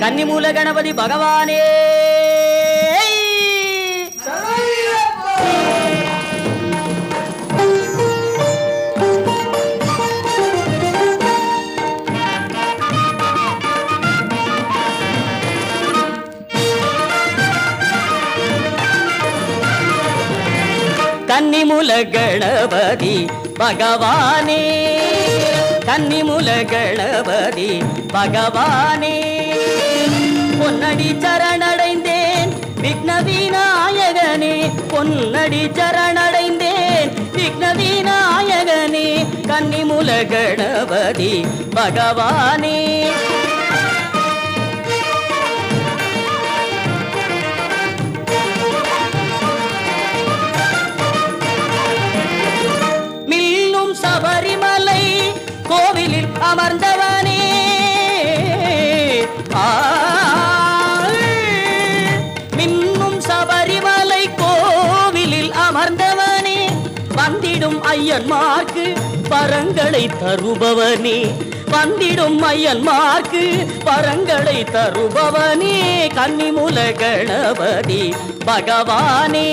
கன்னிமூல கணபதி பகவானே கன்னிமூல கணபதி பகவானே கன்னிமூல கணபதி பகவானே பொன்னடி சரணடைந்தேன் விக்ன விநாயகனே பொன்னடி சரணடைந்தேன் விக்ன விநாயகனே கன்னிமூல கணபதி பகவானே சபரிமலை கோவிலில் அமர்ந்தவனே மின்னும் சபரிமலை கோவிலில் அமர்ந்தவனே வந்திடும் ஐயன்மார்க்கு வரங்களை தருபவனே வந்திடும் ஐயன்மார்க்கு வரங்களை தருபவனே கன்னிமூல கணபதி பகவானே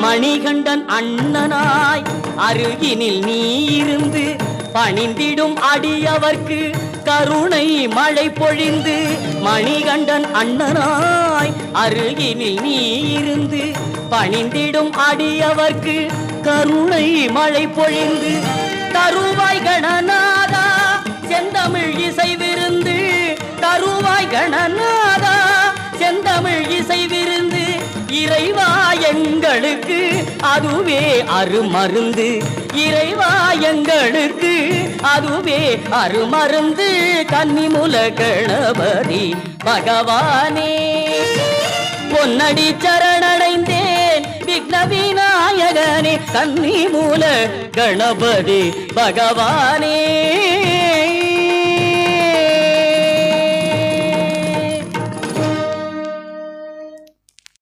மணிகண்டன் அண்ணனாய் அருகினில் நீ இருந்து பணிந்திடும் அடியவர்க்கு கருணை மழை பொழிந்து மணிகண்டன் அண்ணனாய் அருகினில் நீ இருந்து பணிந்திடும் அடியவர்க்கு கருணை மழை பொழிந்து தருவாய் கணநாதா செந்தமிழ் இசை விருந்து தருவாய் கணநாதா செந்தமிழ் இசை விருந்து இறைவா எங்களுக்கு அதுவே அருமருந்து இறைவா எங்களுக்கு அதுவே அருமருந்து கன்னிமூல கணபதி பகவானே பொன்னடி சரணடைந்தேன் விக்ன விநாயகனே கன்னிமூல கணபதி பகவானே